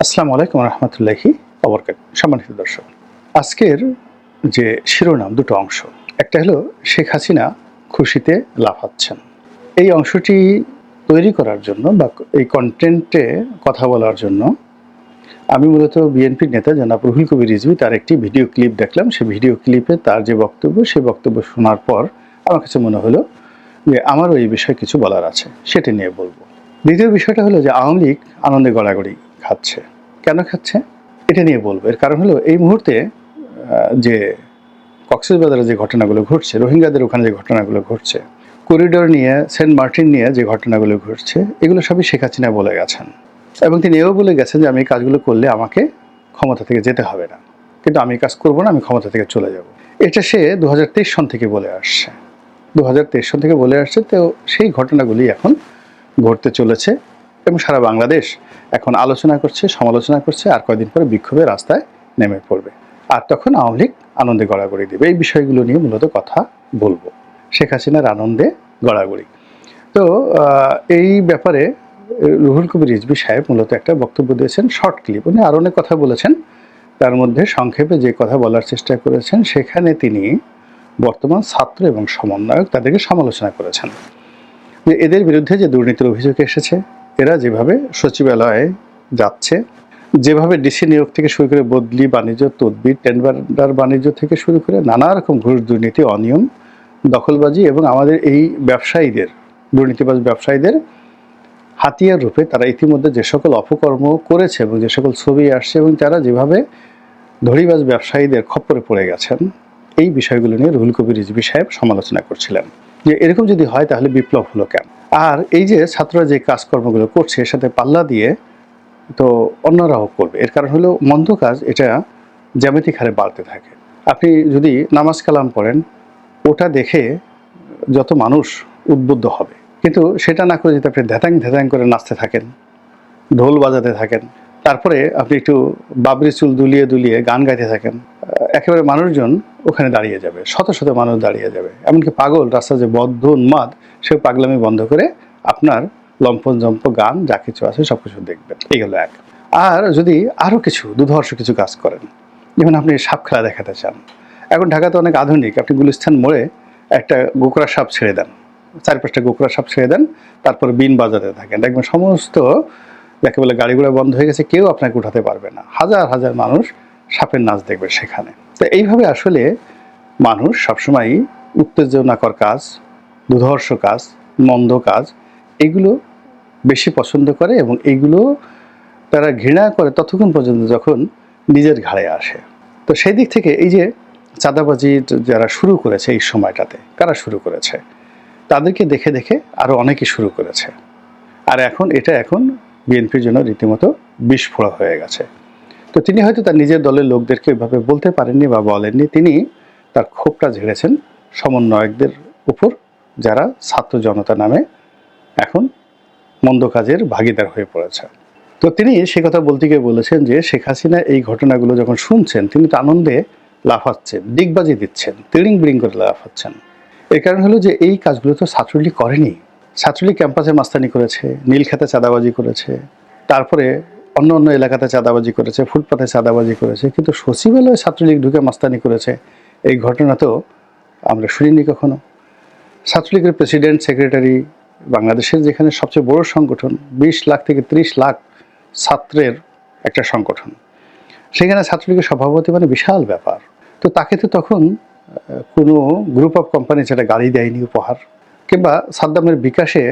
আসসালামু আলাইকুম রহমতুল্লাহি সম্মানিত দর্শক, আজকের যে শিরোনাম দুটো অংশ, একটা হলো শেখ হাসিনা খুশিতে লাফাচ্ছেন। এই অংশটি তৈরি করার জন্য বা এই কন্টেন্টে কথা বলার জন্য আমি মূলত বিএনপির নেতা জনাব রুহুল কবির রিজভী তার একটি ভিডিও ক্লিপ দেখলাম। সেই ভিডিও ক্লিপে তার যে বক্তব্য, সেই বক্তব্য শোনার পর আমার কাছে মনে হলো যে আমারও এই বিষয়ে কিছু বলার আছে, সেটা নিয়ে বলবো। দ্বিতীয় বিষয়টা হলো যে আওয়ামী লীগ আনন্দে গড়াগড়ি খাচ্ছে। কেন খাচ্ছে এটা নিয়ে বলবো। এর কারণ হলো এই মুহূর্তে যে কক্সবাজারে যে ঘটনাগুলো ঘটছে, রোহিঙ্গাদের ওখানে যে ঘটনাগুলো ঘটছে, করিডোর নিয়ে, সেন্ট মার্টিন নিয়ে যে ঘটনাগুলো ঘটছে, এগুলো সবই শেখ হাসিনা বলে গেছেন। এবং তিনি এও বলে গেছেন যে আমি এই কাজগুলো করলে আমাকে ক্ষমতা থেকে যেতে হবে না, কিন্তু আমি কাজ করবো না, আমি ক্ষমতা থেকে চলে যাব। এটা সে 2023 সন থেকে বলে আসছে। 2023 সন থেকে বলে আসছে। তো সেই ঘটনাগুলি এখন ঘটতে চলেছে এবং সারা বাংলাদেশ এখন আলোচনা করছে, সমালোচনা করছে, আর কয়েকদিন পরে বিক্ষোভের রাস্তায় নেমে পড়বে। আর তখন আওয়ামী লীগ আনন্দে গড়াগড়ি দেবে। এই বিষয়গুলো নিয়ে মূলত কথা বলবো। শেখ হাসিনার আনন্দে গড়াগড়ি। তো এই ব্যাপারে রুহুল কবির রিজভী সাহেব মূলত একটা বক্তব্য দিয়েছেন, শর্ট ক্লিপ। উনি আরও অনেক কথা বলেছেন, তার মধ্যে সংক্ষেপে যে কথা বলার চেষ্টা করেছেন, সেখানে তিনি বর্তমান ছাত্র এবং সমন্বয়ক তাদেরকে সমালোচনা করেছেন যে এদের বিরুদ্ধে যে দুর্নীতির অভিযোগ এসেছে, এরা যেভাবে সচিবালয়ে যাচ্ছে, যেভাবে ডিসি নিয়োগ থেকে শুরু করে বদলি, বাণিজ্য, তদবির, টেন্ডার বাণিজ্য থেকে শুরু করে নানা রকম ঘুষ, দুর্নীতি, অনিয়ম, দখলবাজি এবং আমাদের এই ব্যবসায়ীদের, দুর্নীতিবাজ ব্যবসায়ীদের হাতিয়ার রূপে তারা ইতিমধ্যে যে সকল অপকর্ম করেছে এবং যে সকল ছবি আসছে এবং তারা যেভাবে ধড়িবাজ ব্যবসায়ীদের খপ্পরে পড়ে গেছেন, এই বিষয়গুলো নিয়ে রুহুল কবির রিজভী সাহেব সমালোচনা করছিলেন যে এরকম যদি হয় তাহলে বিপ্লব হলো কেন। আর এই যে ছাত্ররা যে কাজকর্মগুলো করছে, এর সাথে পাল্লা দিয়ে তো অন্যরাও করবে। এর কারণ হলো মন্দ কাজ এটা জ্যামিতিক হারে বাড়তে থাকে। আপনি যদি নামাজ কালাম পড়েন, ওটা দেখে যত মানুষ উদ্বুদ্ধ হবে, কিন্তু সেটা না করে যদি আপনি ধ্যাতাং ধ্যাতাং করে নাচতে থাকেন, ঢোল বাজাতে থাকেন, তারপরে আপনি একটু বাবরি চুল দুলিয়ে দুলিয়ে গান গাইতে থাকেন, একেবারে মানুষজন ওখানে দাঁড়িয়ে যাবে, শত শত মানুষ দাঁড়িয়ে যাবে। এমনকি পাগল রাস্তা যে বদ্ধ উন্মাদ, সে পাগলামি বন্ধ করে আপনার লম্পন জম্প গান যা কিছু আছে সব কিছু দেখবেন। এই হলো এক। আর যদি আরও কিছু দুধর্ষ কিছু কাজ করেন, যেমন আপনি সাপ খেলা দেখাতে চান, এখন ঢাকাতে অনেক আধুনিক, আপনি গুলিস্তান মোড়ে একটা গোকরা সাপ ছেড়ে দেন, 4-5টা গোকরা সাপ ছেড়ে দেন, তারপর বিন বাজাতে থাকেন, দেখবেন সমস্ত যাকে বলে গাড়ি ঘোড়া বন্ধ হয়ে গেছে, কেউ আপনাকে উঠাতে পারবে না, হাজার হাজার মানুষ সাপের নাচ দেখবে সেখানে। তো এইভাবে আসলে মানুষ সবসময় উত্তেজনাকর কাজ, দুধর্ষ কাজ, মন্দ কাজ, এগুলো বেশি পছন্দ করে এবং এইগুলো তারা ঘৃণা করে ততক্ষণ পর্যন্ত যখন নিজের ঘাড়ে আসে। তো সেই দিক থেকে এই যে চাঁদাবাজি যারা শুরু করেছে এই সময়টাতে, কারা শুরু করেছে, তাদেরকে দেখে দেখে আরও অনেকে শুরু করেছে। আর এখন এটা এখন বিএনপির জন্য রীতিমতো বিস্ফোরক হয়ে গেছে। তো তিনি হয়তো তার নিজের দলের লোকদেরকে ওইভাবে বলতে পারেননি বা বলেননি, তিনি তার ক্ষোভটা ঝেড়েছেন সমন্বয়কদের উপর, যারা ছাত্র জনতা নামে এখন মন্দ কাজের ভাগিদার হয়ে পড়েছে। তো তিনি সে কথা বলতে গিয়ে বলেছেন যে শেখ হাসিনা এই ঘটনাগুলো যখন শুনছেন, তিনি তো আনন্দে লাফাচ্ছেন, ডিগবাজি দিচ্ছেন, তিড়িং বিড়িং করে লাফাচ্ছেন। এর কারণ হলো যে এই কাজগুলো তো ছাত্রলীগ করেনি। ছাত্রলীগ ক্যাম্পাসে মাস্তানি করেছে, নীলক্ষেতে চাঁদাবাজি করেছে, তারপরে অন্য অন্য এলাকাতে চাঁদাবাজি করেছে, ফুটপাথে চাঁদাবাজি করেছে, কিন্তু সচিবালয়ে ছাত্রলীগ ঢুকে মাস্তানি করেছে এই ঘটনা তো আমরা শুনিনি কখনো। ছাত্রলীগের প্রেসিডেন্ট, সেক্রেটারি, বাংলাদেশের যেখানে সবচেয়ে বড় সংগঠন, 20 লাখ থেকে 30 লাখ ছাত্রের একটা সংগঠন, সেখানে ছাত্রলীগের সভাপতি মানে বিশাল ব্যাপার। তো তাকে তো তখন কোনো গ্রুপ অফ কোম্পানি যেটা গাড়ি দেয়নি উপহার, কিংবা সাদ্দামের বিকাশে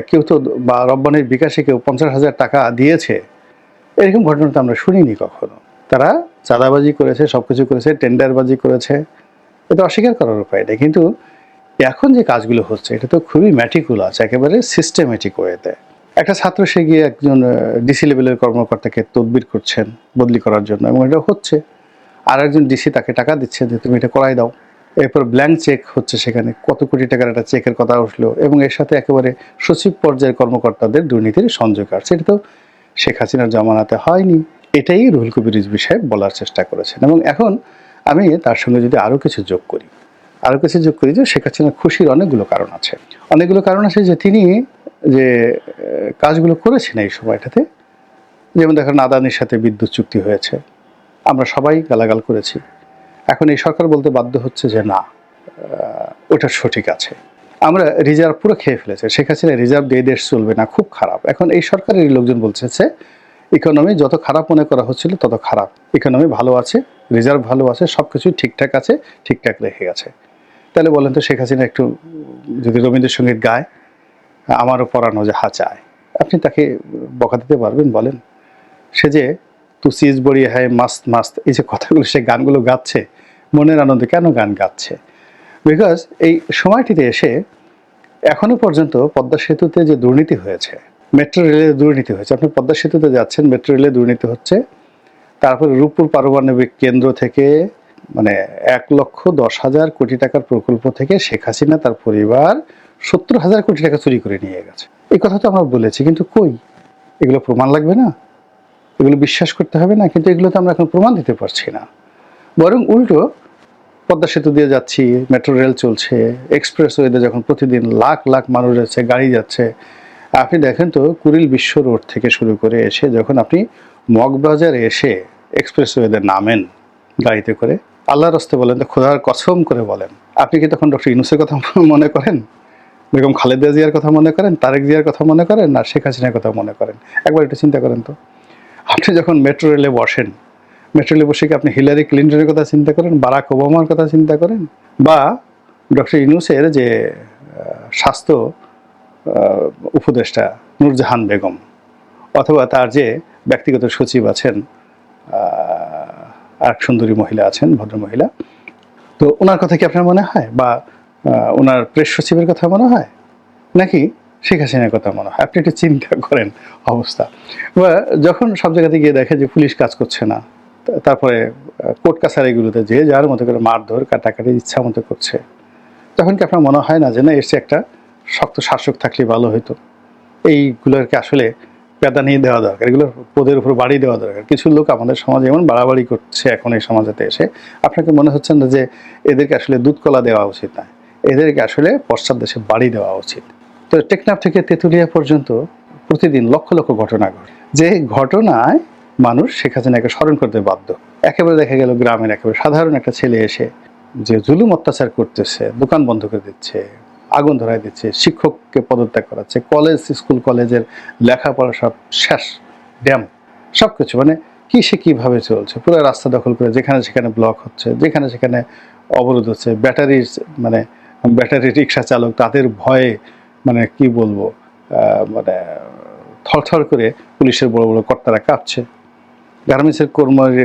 কেউ তো, বা রব্বানির বিকাশে কেউ 50,000 টাকা দিয়েছে, এরকম ঘটনা তো আমরা শুনিনি কখনো। তারা চাঁদাবাজি করেছে, সব কিছু করেছে, টেন্ডারবাজি করেছে, এটা অস্বীকার করার উপায় নেই। কিন্তু এখন যে কাজগুলো হচ্ছে এটা তো খুবই ম্যাটিকুলাস, একেবারে সিস্টেমেটিক ওয়েতে। একটা ছাত্র সে গিয়ে একজন ডিসি লেভেলের কর্মকর্তাকে তদবির করছেন বদলি করার জন্য, এবং এটা হচ্ছে। আর একজন ডিসি তাকে টাকা দিচ্ছে যে তুমি এটা করাই দাও। এরপর ব্ল্যাঙ্ক চেক হচ্ছে, সেখানে কত কোটি টাকার একটা চেকের কথা উঠলো, এবং এর সাথে একেবারে সচিব পর্যায়ের কর্মকর্তাদের দুর্নীতির সংযোগ আসছে। এটা তো শেখ হাসিনার জমানাতে হয়নি। এটাই রুহুল কবির রিজভী সাহেব বলার চেষ্টা করেছেন। এবং এখন আমি তার সঙ্গে যদি আরও কিছু যোগ করি যে শেখ হাসিনার খুশির অনেকগুলো কারণ আছে যে তিনি যে কাজগুলো করেছেন এই সময়টাতে, যেমন দেখেন আদানির সাথে বিদ্যুৎ চুক্তি হয়েছে, আমরা সবাই গালাগাল করেছি। এখন এই সরকার বলতে বাধ্য হচ্ছে যে না, ওটা সঠিক আছে। আমরা রিজার্ভ পুরো খেয়ে ফেলেছে, শেখ হাসিনা রিজার্ভ দিয়ে দেশ চলবে না, খুব খারাপ। এখন এই সরকারের লোকজন বলছে ইকোনমি যত খারাপ মনে করা হচ্ছিল তত খারাপ, ইকোনমি ভালো আছে, রিজার্ভ ভালো আছে, সব কিছুই ঠিকঠাক আছে, ঠিকঠাক রেখে গেছে। তাহলে বলেন তো শেখ হাসিনা একটু যদি রবীন্দ্রসঙ্গীত গায়, আমারও পরানো যাহা চায়, আপনি তাকে বকা দিতে পারবেন বলেন? সে যে তু সিজ বড়ি হ্যায় মাস্ত মাস্ত, এই যে কথাগুলো সে গানগুলো গাচ্ছে মনের আনন্দে, কেন গান গাচ্ছে? বিকজ এই সময়টিতে এসে এখনো পর্যন্ত পদ্মা সেতুতে যে দুর্নীতি হয়েছে, মেট্রো রেলে দুর্নীতি হয়েছে, আপনি পদ্মা সেতুতে যাচ্ছেন, মেট্রো রেলে দুর্নীতি হচ্ছে, তারপরে রূপপুর পারমাণবিক কেন্দ্র থেকে মানে 1,10,000 কোটি টাকার প্রকল্প থেকে শেখ হাসিনা তার পরিবার 70,000 কোটি টাকা চুরি করে নিয়ে গেছে। এই কথা তো আমরা বলেছি, কিন্তু কই? এগুলো প্রমাণ লাগবে না? এগুলো বিশ্বাস করতে হবে না? কিন্তু এগুলো তো আমরা এখন প্রমাণ দিতে পারছি না। বরং উল্টো পদ্মা সেতু দিয়ে যাচ্ছি, মেট্রো রেল চলছে, এক্সপ্রেসওয়েতে যখন প্রতিদিন লাখ লাখ মানুষ যাচ্ছে, গাড়ি যাচ্ছে, আপনি দেখেন তো কুড়িল বিশ্ব রোড থেকে শুরু করে এসে যখন আপনি মগবাজারে এসে এক্সপ্রেসওয়েতে নামেন গাড়িতে করে, আল্লাহর রাস্তে বলেন তো, খোদার কসম করে বলেন, আপনি কি তখন ডক্টর ইউনূসের কথা মনে করেন, বেগম খালেদা জিয়ার কথা মনে করেন, তারেক জিয়ার কথা মনে করেন, না শেখ হাসিনার কথা মনে করেন? একবার একটু চিন্তা করেন তো। আপনি যখন মেট্রো রেলে বসেন, মেট্রো রেলে বসে কি আপনি হিলারি ক্লিন্টনের কথা চিন্তা করেন, বারাক ওবামার কথা চিন্তা করেন, বা ডক্টর ইউনূসের যে স্বাস্থ্য উপদেষ্টা নূরজাহান বেগম, অথবা তার যে ব্যক্তিগত সচিব আছেন, আর সুন্দরী মহিলা আছেন, ভদ্র মহিলা, তো ওনার কথা কি আপনার মনে হয়, বা ওনার প্রেস সচিবের কথা মনে হয়, নাকি শেখ হাসিনার কথা মনে হয়? আপনি একটু চিন্তা করেন অবস্থা। বা যখন সব জায়গাতে গিয়ে দেখে যে পুলিশ কাজ করছে না, তারপরে কোর্ট কাছারিগুলোতে যে যার মতো করে মারধর কাটাকাটি ইচ্ছা মতো করছে, তখন কি আপনার মনে হয় না যে না, এর চেয়ে একটা শক্ত শাসক থাকলে ভালো হতো? এইগুলোকে আসলে প্যাদানি দেওয়া দরকার, এগুলোর পদের উপর বাড়ি দেওয়া দরকার। কিছু লোক আমাদের সমাজে এমন বাড়াবাড়ি করছে এখন এই সমাজেতে এসে, আপনাকে মনে হচ্ছে না যে এদেরকে আসলে দুধ কলা দেওয়া উচিত নয়, এদেরকে আসলে পশ্চাৎ দেশে বাড়ি দেওয়া উচিত? তো টেকনাফ থেকে তেঁতুলিয়া পর্যন্ত প্রতিদিন লক্ষ লক্ষ ঘটনা ঘটে, যে ঘটনায় মানুষ শেখ হাসিনাকে স্মরণ করতে বাধ্য। একেবারে দেখা গেল গ্রামের একেবারে সাধারণ একটা ছেলে এসে যে জুলুম অত্যাচার করতেছে, দোকান বন্ধ করে দিচ্ছে, আগুন ধরায় দিচ্ছে, শিক্ষককে পদত্যাগ করাচ্ছে, কলেজ স্কুল কলেজের লেখাপড়া সব শেষ, ড্যাম, সব কিছু, মানে কি সে কীভাবে চলছে, পুরো রাস্তা দখল করে যেখানে সেখানে ব্লক হচ্ছে, যেখানে সেখানে অবরোধ হচ্ছে, ব্যাটারি রিক্সা চালক তাদের ভয়ে মানে কি বলবো, মানে থরথর করে পুলিশের বড় বড় কর্তারা কাঁপছে, গার্মেন্টসের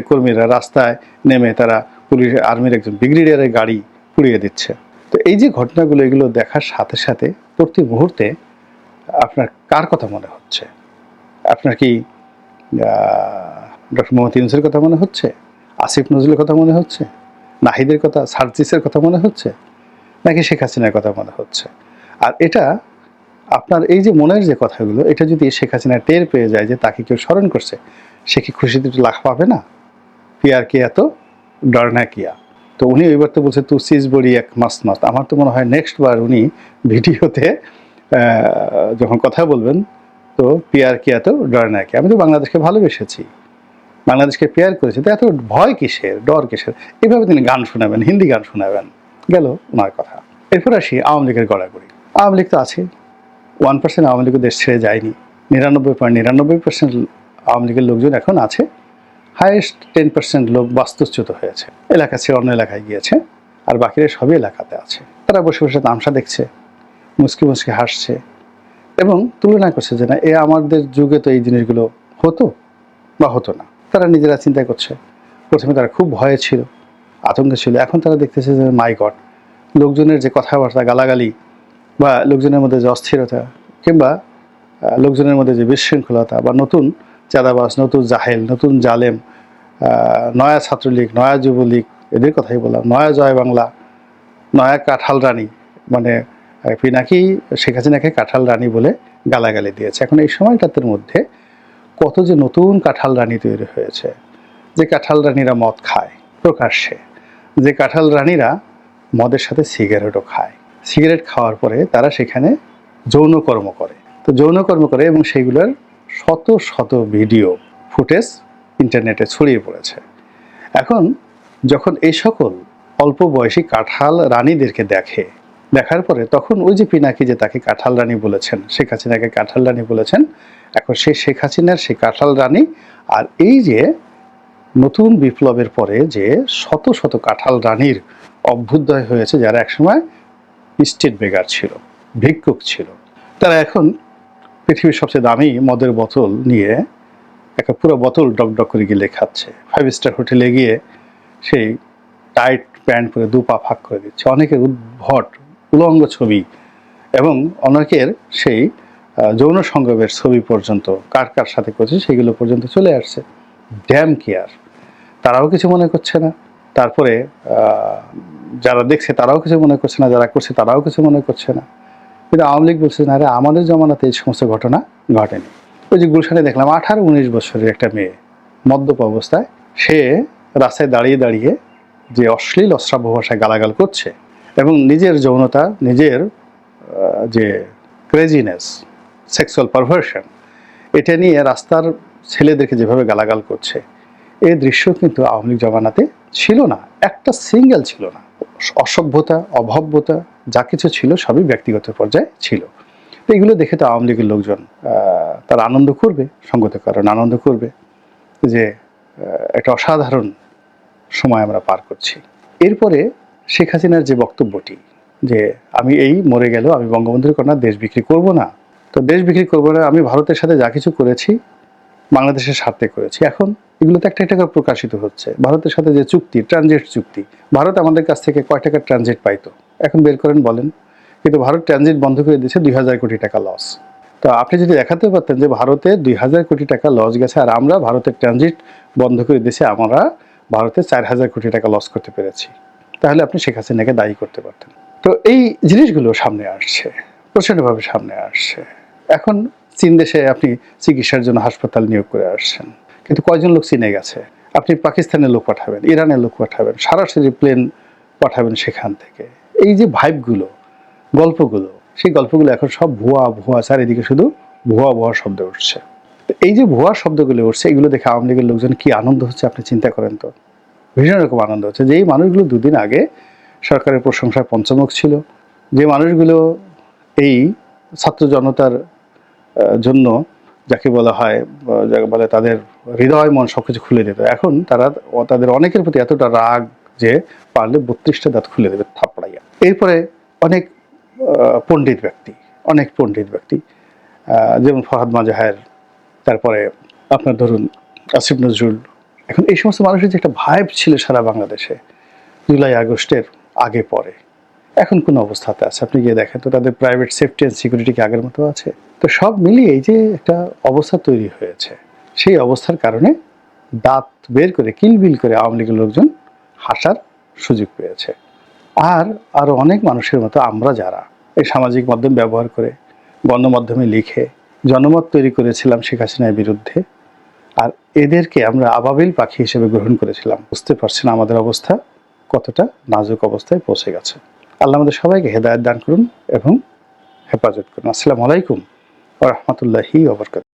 কর্মীরা রাস্তায় নেমে তারা পুলিশ আর্মির একজন ব্রিগেডিয়ারের গাড়ি পুড়িয়ে দিচ্ছে। তো এই যে ঘটনাগুলো, এগুলো দেখার সাথে সাথে প্রতি মুহূর্তে আপনার কার কথা মনে হচ্ছে? আপনার কি ডক্টর মোহাম্মদ ইউনূসের কথা মনে হচ্ছে, আসিফ নজরুলের কথা মনে হচ্ছে, নাহিদের কথা, সার্জিসের কথা মনে হচ্ছে, নাকি শেখ হাসিনার কথা মনে হচ্ছে? আর এটা আপনার এই যে মনের যে কথাগুলো, এটা যদি শেখ হাসিনা টের পেয়ে যায় যে তাকে কেউ স্মরণ করছে, সে কি খুশিতে একটু লাখ পাবে না? পিয়ার কে এত ডর না কিয়া। তো উনি ওইবার তো বলছে তু সিজ বড়ি এক মাস্ত মাস্ত। আমার তো মনে হয় নেক্সট বার উনি ভিডিওতে যখন কথা বলবেন, তো পিয়ার কে এত ডর না কিয়া, আমি তো বাংলাদেশকে ভালোবেসেছি, বাংলাদেশকে পেয়ার করেছি, তো এত ভয় কিসের, ডর কিসের? এইভাবে তিনি গান শোনাবেন, হিন্দি গান শোনাবেন, গেল ওনার কথা। এরপর আসি আওয়ামী লীগের গড়াগড়ি। আওয়ামী লীগ তো আছে, 1% আওয়ামী লীগ দেশ ছেড়ে যায়নি, 99.99% আওয়ামী লীগের লোকজন এখন আছে, হাইয়েস্ট 10% লোক বাস্তুচ্যুত হয়েছে, এলাকা ছেড়ে অন্য এলাকায় গিয়েছে, আর বাকিরা সবই এলাকাতে আছে। তারা বসে বসে তামসা দেখছে, মুচকি মুচকি হাসছে, এবং তুলনা করছে যে না, আমাদের যুগে তো এই জিনিসগুলো হতো বা হতো না। তারা নিজেরা চিন্তা করছে, প্রথমে তারা খুব ভয়ে ছিল, আতঙ্কে ছিল, এখন তারা দেখতেছে যে মাই গড, লোকজনের যে কথাবার্তা, গালাগালি, বা লোকজনের মধ্যে যে অস্থিরতা, কিংবা লোকজনের মধ্যে যে বিশৃঙ্খলতা, বা নতুন চাঁদাবাজ, নতুন জাহেল, নতুন জালেম, নয়া ছাত্রলীগ, নয়া যুবলীগ, এদের কথাই বললাম, নয়া জয় বাংলা, নয়া কাঁঠাল রানী, মানে পিনাকি শেখ হাসিনাকে কাঁঠাল রানী বলে গালাগালি দিয়েছে। এখন এই সময়টাতে মধ্যে কত যে নতুন কাঁঠাল রানী তৈরি হয়েছে, যে কাঁঠাল রানীরা মদ খায় প্রকাশ্যে, যে কাঁঠাল রানীরা মদের সাথে সিগারেটও খায়, সিগারেট খাওয়ার পরে তারা সেখানে যৌনকর্ম করে, তো যৌনকর্ম করে এবং সেগুলোর শত শত ভিডিও ফুটেজ ইন্টারনেটে ছড়িয়ে পড়েছে। এখন যখন এই সকল অল্প বয়সী কাঁঠাল রানীদেরকে দেখার পরে তখন ওই যে পিনাকি যে তাকে কাঁঠাল রানী বলেছেন, শেখ হাসিনাকে কাঁঠাল রানী বলেছেন, এখন সেই শেখ হাসিনার সেই কাঁঠাল রানী আর এই যে নতুন বিপ্লবের পরে যে শত শত কাঁঠাল রানীর অভ্যুদয় হয়েছে, যারা একসময় স্টেট বেগার ছিল, ভিক্ষুক ছিল, তারা এখন পৃথিবীর সবচেয়ে দামি মদের বোতল নিয়ে একটা পুরো বোতল ডক করে গিলে খাচ্ছে। 5 স্টার হোটেলে গিয়ে সেই টাইট প্যান্ট পরে 2 পা ফাঁক করে দিচ্ছে। অনেকের উদ্ভট উলঙ্গ ছবি এবং অনেকের সেই যৌন সঙ্গমের ছবি পর্যন্ত কার সাথে করছে সেগুলো পর্যন্ত চলে আসছে। ড্যাম কেয়ার, তারাও কিছু মনে করছে না। তারপরে যারা দেখছে তারাও কিছু মনে করছে না, যারা করছে তারাও কিছু মনে করছে না। কিন্তু আওয়ামী লীগ বলছে না, আরে আমাদের জমানাতে এই সমস্ত ঘটনা ঘটেনি। ওই যে গুলশানে দেখলাম 18-19 বছরের একটা মেয়ে মদ্যপ অবস্থায় সে রাস্তায় দাঁড়িয়ে যে অশ্লীল অশ্রাব্য ভাষায় গালাগাল করছে এবং নিজের যৌনতা, নিজের যে ক্রেজিনেস, সেক্সুয়াল পারভার্সন, এটা নিয়ে রাস্তার ছেলেদেরকে যেভাবে গালাগাল করছে, এই দৃশ্য কিন্তু আওয়ামী লীগ জমানাতে ছিল না, একটা সিঙ্গেল ছিল না। অসভ্যতা, অভব্যতা যা কিছু ছিল সবই ব্যক্তিগত পর্যায়ে ছিল। তো এগুলো দেখে তো আওয়ামী লীগের লোকজন তারা আনন্দ করবে, সঙ্গত কারণ আনন্দ করবে যে একটা অসাধারণ সময় আমরা পার করছি। এরপরে শেখ হাসিনার যে বক্তব্যটি যে আমি এই মরে গেলেও আমি বঙ্গবন্ধুর কন্যা দেশ বিক্রি করব না, তো দেশ বিক্রি করব না, আমি ভারতের সাথে যা কিছু করেছি বাংলাদেশের স্বার্থে করেছি। এখন এগুলো তো একটা করে প্রকাশিত হচ্ছে। ভারতের সাথে যে চুক্তি, ট্রানজিট চুক্তি, ভারত আমাদের কাছ থেকে কয় টাকার ট্রানজিট পাইতো এখন বের করেন বলেন। কিন্তু ভারত ট্রানজিট বন্ধ করে দিয়েছে 2000 কোটি টাকা লস। তো আপনি যদি দেখাতে পারতেন যে ভারতে 2000 কোটি টাকা লস গেছে আর আমরা ভারতের ট্রানজিট বন্ধ করে দিয়েছি, আমরা ভারতে 4000 কোটি টাকা লস করতে পেরেছি, তাহলে আপনি শেখ হাসিনাকে দায়ী করতে পারতেন। তো এই জিনিসগুলো সামনে আসছে, প্রচণ্ডভাবে সামনে আসছে। এখন চীন দেশে আপনি চিকিৎসার জন্য হাসপাতাল নিয়োগ করে আসছেন, কিন্তু কয়জন লোক চীনে গেছে? আপনি পাকিস্তানের লোক পাঠাবেন, ইরানের লোক পাঠাবেন, সরাসরি প্লেন পাঠাবেন সেখান থেকে। এই যে ভাইবগুলো, গল্পগুলো, সেই গল্পগুলো এখন সব ভুয়া, চারিদিকে শুধু ভুয়া শব্দ উঠছে। এই যে ভুয়া শব্দগুলো উঠছে, এগুলো দেখে আওয়ামী লীগের লোকজন কি আনন্দ হচ্ছে আপনি চিন্তা করেন তো। ভীষণ রকম আনন্দ হচ্ছে যে এই মানুষগুলো দুদিন আগে সরকারের প্রশংসায় পঞ্চমুখ ছিল, যে মানুষগুলো এই ছাত্র জনতার জন্য যাকে বলা হয়, যাকে বলে তাদের হৃদয় মন সবকিছু খুলে দিত, এখন তারা তাদের অনেকের প্রতি এতটা রাগ যে পারলে 32টা দাঁত খুলে দেবে থাপড়াইয়া। এরপরে অনেক পণ্ডিত ব্যক্তি যেমন ফরহাদ মাজাহের, তারপরে আপনার ধরুন আসিফ নজরুল, এখন এই সমস্ত মানুষের যে একটা ভাইব ছিল সারা বাংলাদেশে জুলাই আগস্টের আগে পরে, এখন কোন অবস্থাতে আছে আপনি গিয়ে দেখেন তো। তাদের প্রাইভেট সেফটি অ্যান্ড সিকিউরিটি কি আগের মতো আছে? তো সব মিলিয়ে এই যে একটা অবস্থা তৈরি হয়েছে, সেই অবস্থার কারণে দাঁত বের করে কিলবিল করে আওয়ামী লীগের লোকজন হাসার সুযোগ পেয়েছে। আর আরো অনেক মানুষের মতো আমরা যারা এই সামাজিক মাধ্যম ব্যবহার করে, গণমাধ্যমে লিখে জনমত তৈরি করেছিলাম শেখ হাসিনার বিরুদ্ধে, আর এদেরকে আমরা আবাবিল পাখি হিসেবে গ্রহণ করেছিলাম, বুঝতে পারছেন আমাদের অবস্থা কতটা নাজুক অবস্থায় পৌঁছে গেছে। আল্লাহ আমাদের সবাইকে হেদায়েত দান করুন এবং হেফাজত করুন। আসসালামু আলাইকুম ওয়া রাহমাতুল্লাহি ওয়া বারাকাতুহু।